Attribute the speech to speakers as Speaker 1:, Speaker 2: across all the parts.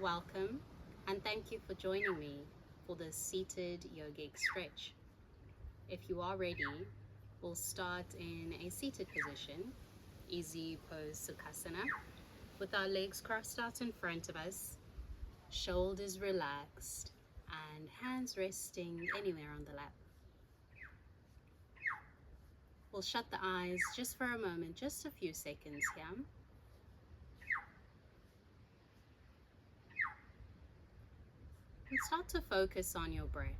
Speaker 1: Welcome and thank you for joining me for this seated yogic stretch. If you are ready, we'll start in a seated position, easy pose Sukhasana, with our legs crossed out in front of us, shoulders relaxed, and hands resting anywhere on the lap. We'll shut the eyes just for a moment, just a few seconds here. And start to focus on your breath.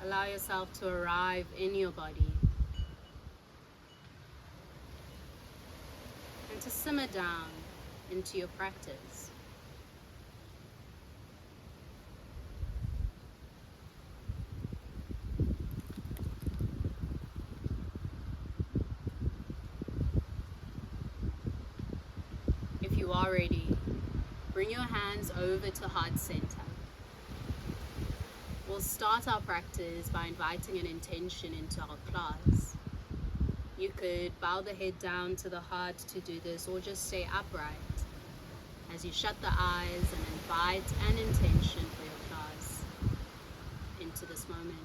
Speaker 1: Allow yourself to arrive in your body and to simmer down into your practice. If you are ready, bring your hands over to heart center. We'll start our practice by inviting an intention into our class. You could bow the head down to the heart to do this, or just stay upright as you shut the eyes and invite an intention for your class into this moment.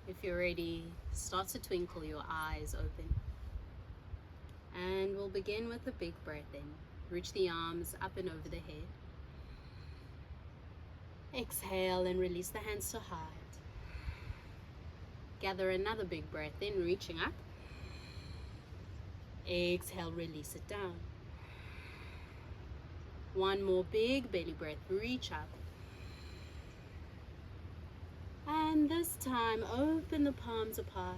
Speaker 1: If you're ready, start to twinkle your eyes open. And we'll begin with a big breath in. Reach the arms up and over the head. Exhale and release the hands to heart. Gather another big breath in, reaching up. Exhale, release it down. One more big belly breath, reach up. And this time, open the palms apart.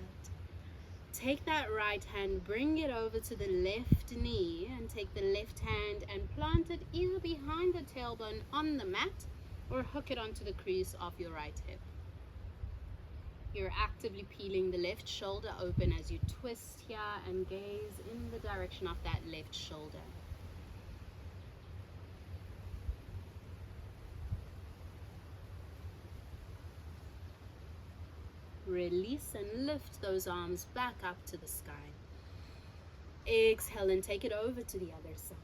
Speaker 1: Take that right hand, bring it over to the left knee, and take the left hand and plant it either behind the tailbone on the mat or hook it onto the crease of your right hip. You're actively peeling the left shoulder open as you twist here and gaze in the direction of that left shoulder. Release and lift those arms back up to the sky. Exhale and take it over to the other side.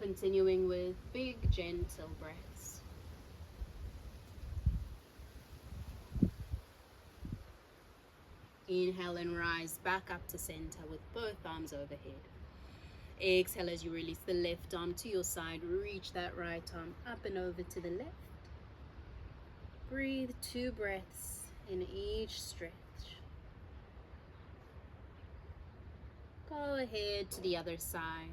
Speaker 1: Continuing with big, gentle breaths. Inhale and rise back up to center with both arms overhead. Exhale as you release the left arm to your side. Reach that right arm up and over to the left. Breathe 2 breaths in each stretch. Go ahead to the other side.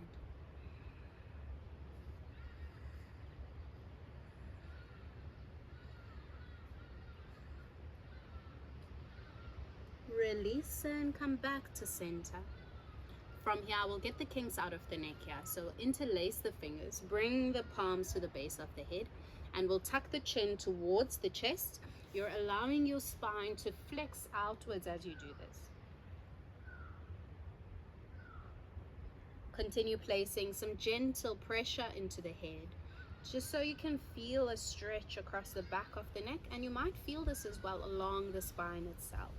Speaker 1: Release and come back to center. From here, we'll get the kinks out of the neck here. So interlace the fingers, bring the palms to the base of the head, and we'll tuck the chin towards the chest. You're allowing your spine to flex outwards as you do this. Continue placing some gentle pressure into the head, just so you can feel a stretch across the back of the neck, and you might feel this as well along the spine itself.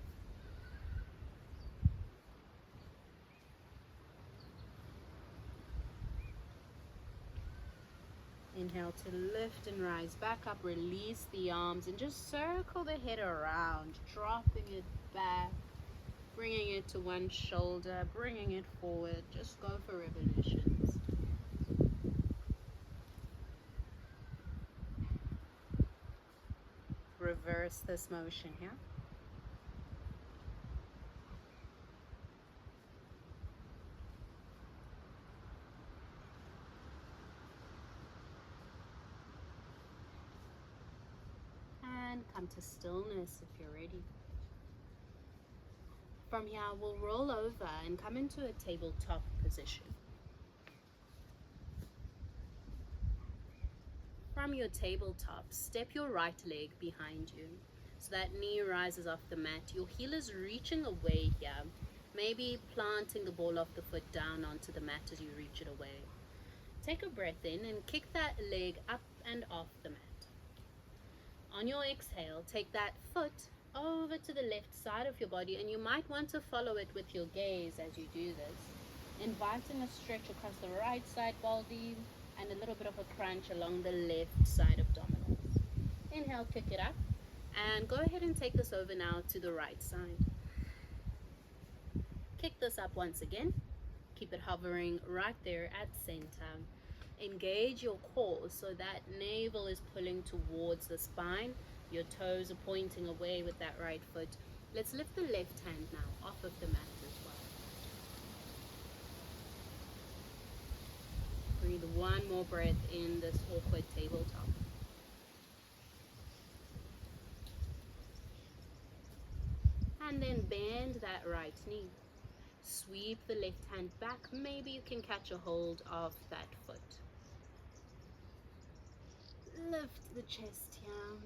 Speaker 1: Inhale to lift and rise back up, release the arms and just circle the head around, dropping it back, bringing it to one shoulder, bringing it forward. Just go for revolutions. Reverse this motion here. come to stillness if you're ready. From here, we'll roll over and come into a tabletop position. From your tabletop, step your right leg behind you so that knee rises off the mat. Your heel is reaching away here, maybe planting the ball of the foot down onto the mat as you reach it away. Take a breath in and kick that leg up and off the mat. On your exhale, take that foot over to the left side of your body, and you might want to follow it with your gaze as you do this, inviting a stretch across the right side body and a little bit of a crunch along the left side abdominals. Inhale, kick it up, and go ahead and take this over now to the right side. Kick this up once again. Keep it hovering right there at center. Engage your core so that navel is pulling towards the spine. Your toes are pointing away with that right foot. Let's lift the left hand now off of the mat as well. Breathe one more breath in this awkward tabletop. And then bend that right knee. Sweep the left hand back. Maybe you can catch a hold of that foot. Lift the chest here.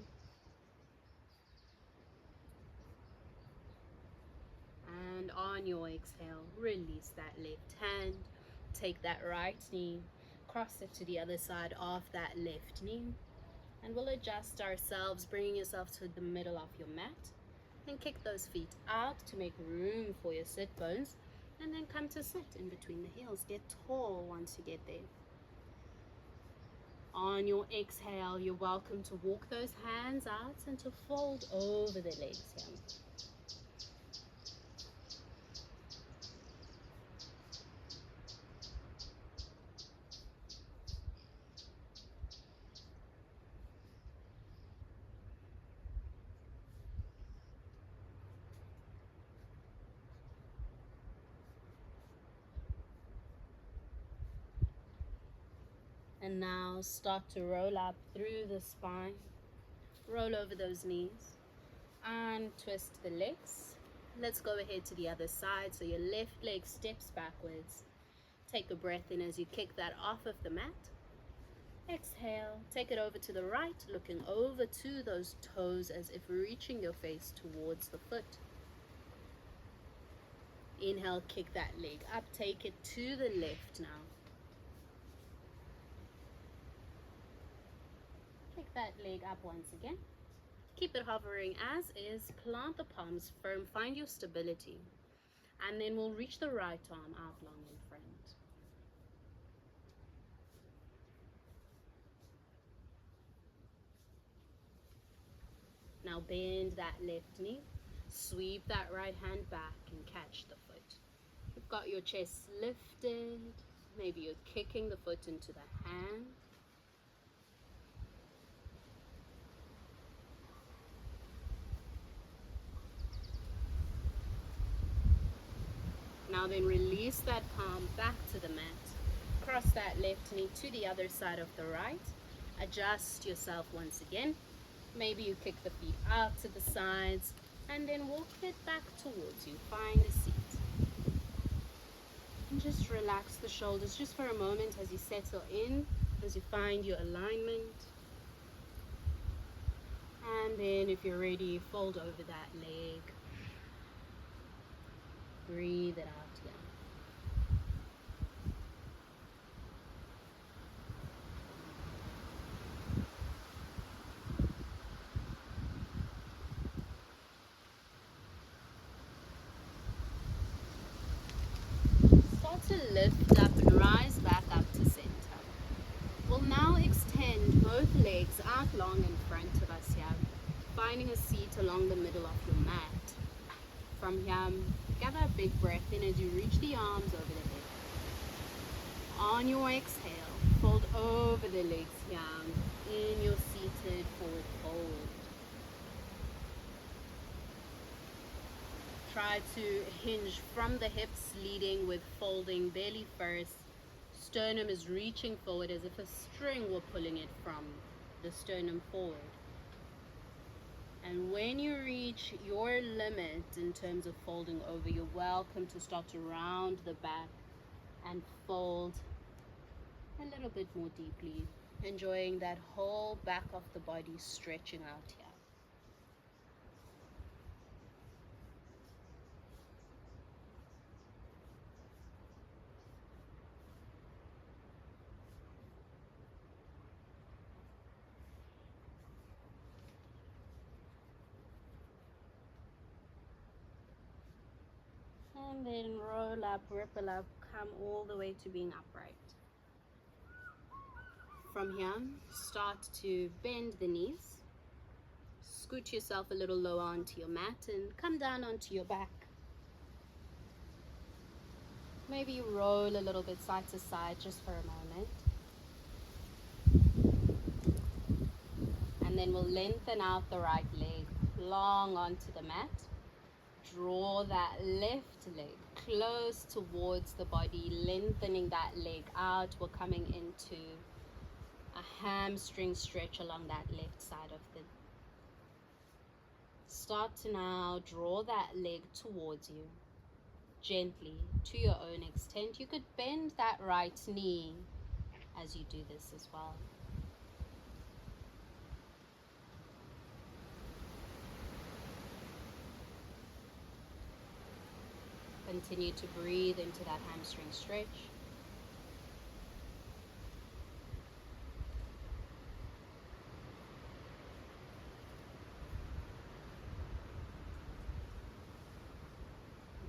Speaker 1: And on your exhale, release that left hand. Take that right knee, cross it to the other side of that left knee. And we'll adjust ourselves, bringing yourself to the middle of your mat. And kick those feet out to make room for your sit bones. And then come to sit in between the heels. Get tall once you get there. On your exhale, you're welcome to walk those hands out and to fold over the legs here. And now start to roll up through the spine. Roll over those knees and twist the legs. Let's go ahead to the other side. So your left leg steps backwards. Take a breath in as you kick that off of the mat. Exhale, take it over to the right, looking over to those toes as if reaching your face towards the foot. Inhale, kick that leg up, take it to the left now. Kick that leg up once again. Keep it hovering as is. Plant the palms firm. Find your stability. And then we'll reach the right arm out long in front. Now bend that left knee. Sweep that right hand back and catch the foot. You've got your chest lifted. Maybe you're kicking the foot into the hand. Now then release that palm back to the mat. Cross that left knee to the other side of the right. Adjust yourself once again. Maybe you kick the feet out to the sides and then walk it back towards you. Find a seat. And just relax the shoulders just for a moment as you settle in, as you find your alignment. And then if you're ready, fold over that leg. Breathe it out again. Start to lift up and rise back up to center. We'll now extend both legs out long in front of us here, finding a seat along the middle of your mat. From here, gather a big breath in as you reach the arms over the head. On your exhale, fold over the legs here in your seated forward fold. Try to hinge from the hips, leading with folding belly first. Sternum is reaching forward as if a string were pulling it from the sternum forward. And when you reach your limit in terms of folding over, you're welcome to start to round the back and fold a little bit more deeply, enjoying that whole back of the body stretching out here. And then roll up, ripple up, come all the way to being upright. From here, start to bend the knees. Scoot yourself a little lower onto your mat and come down onto your back. Maybe roll a little bit side to side just for a moment. And then we'll lengthen out the right leg long onto the mat. Draw that left leg close towards the body, lengthening that leg out. We're coming into a hamstring stretch along that left side of the. Start to now draw that leg towards you, gently to your own extent. You could bend that right knee as you do this as well. Continue to breathe into that hamstring stretch.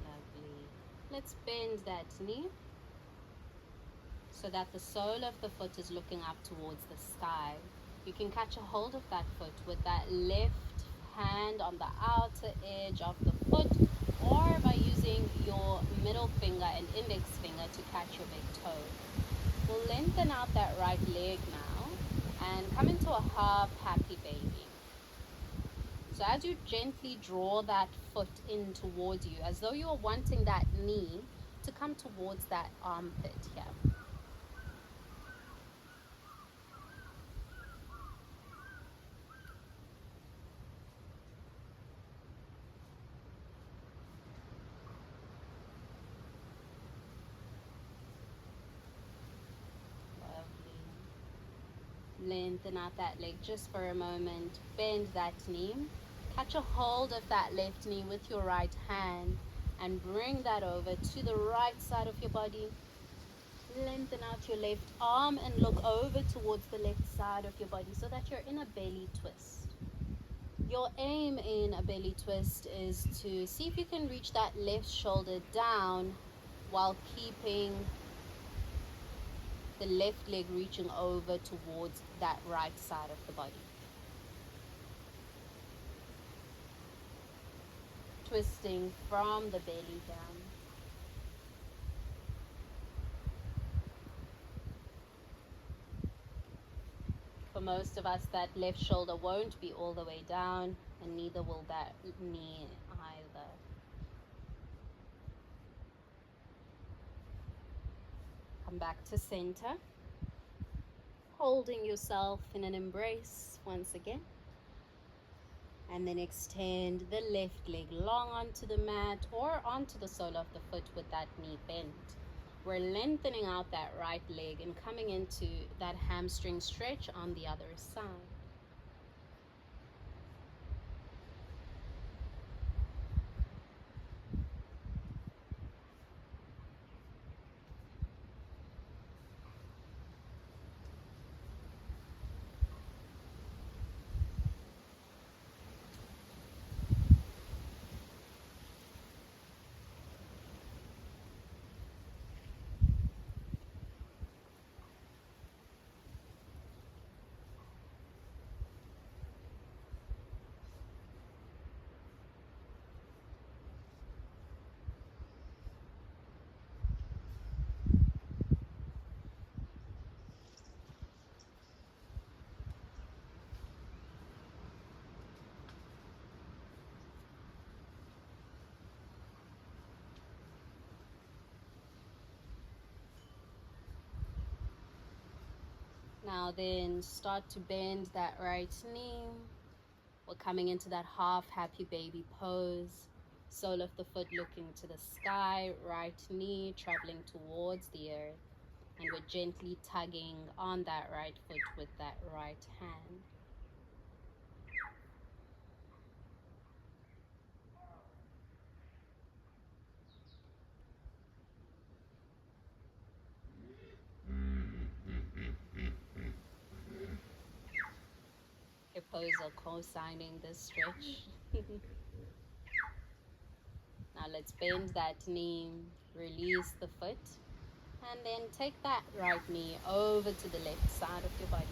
Speaker 1: Lovely. Let's bend that knee so that the sole of the foot is looking up towards the sky. You can catch a hold of that foot with that left hand on the outer edge of the foot, or by using your middle finger and index finger to catch your big toe. We'll lengthen out that right leg now and come into a half happy baby. So as you gently draw that foot in towards you, as though you are wanting that knee to come towards that armpit here. Lengthen out that leg just for a moment. Bend that knee. Catch a hold of that left knee with your right hand and bring that over to the right side of your body. Lengthen out your left arm and look over towards the left side of your body so that you're in a belly twist. Your aim in a belly twist is to see if you can reach that left shoulder down while keeping the left leg reaching over towards that right side of the body. Twisting from the belly down. For most of us, that left shoulder won't be all the way down, and neither will that knee either. Come back to center, holding yourself in an embrace once again. And then extend the left leg long onto the mat or onto the sole of the foot with that knee bent. We're lengthening out that right leg and coming into that hamstring stretch on the other side. Now then, start to bend that right knee. or coming into that half happy baby pose. Sole of the foot looking to the sky, right knee traveling towards the earth, and we're gently tugging on that right foot with that right hand. Hippos are co-signing this stretch. Now let's bend that knee, release the foot, and then take that right knee over to the left side of your body.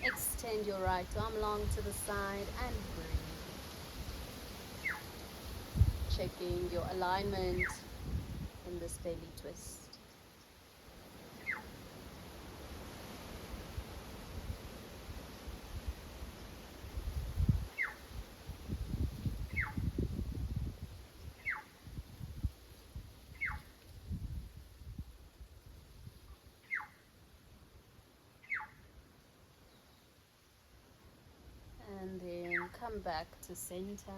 Speaker 1: Extend your right arm long to the side and breathe. Checking your alignment in this belly twist. And then come back to center.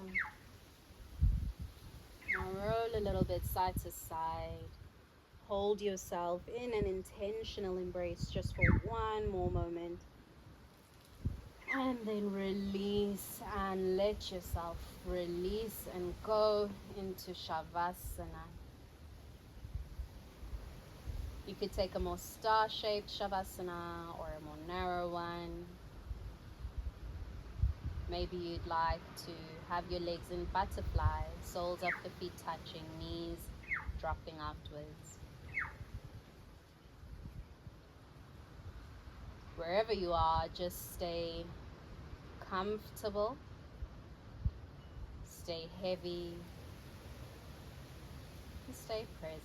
Speaker 1: Now roll a little bit side to side. Hold yourself in an intentional embrace just for one more moment. And then release and let yourself release and go into Shavasana. You could take a more star-shaped Shavasana or a more narrow one. Maybe you'd like to have your legs in butterfly, soles of the feet touching, knees dropping outwards. Wherever you are, just stay comfortable, stay heavy, and stay present.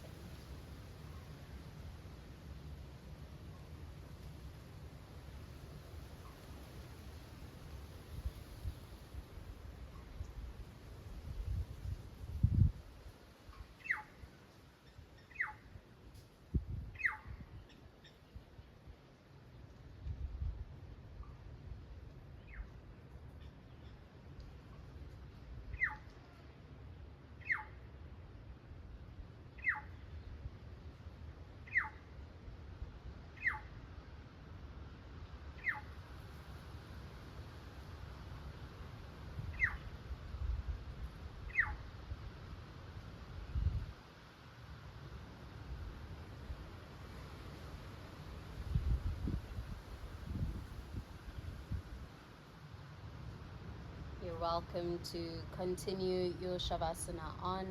Speaker 1: You're welcome to continue your Shavasana on,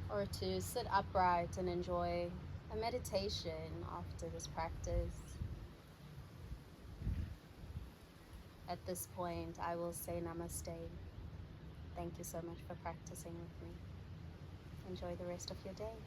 Speaker 1: or to sit upright and enjoy a meditation after this practice. At this point, I will say namaste. Thank you so much for practicing with me. Enjoy the rest of your day.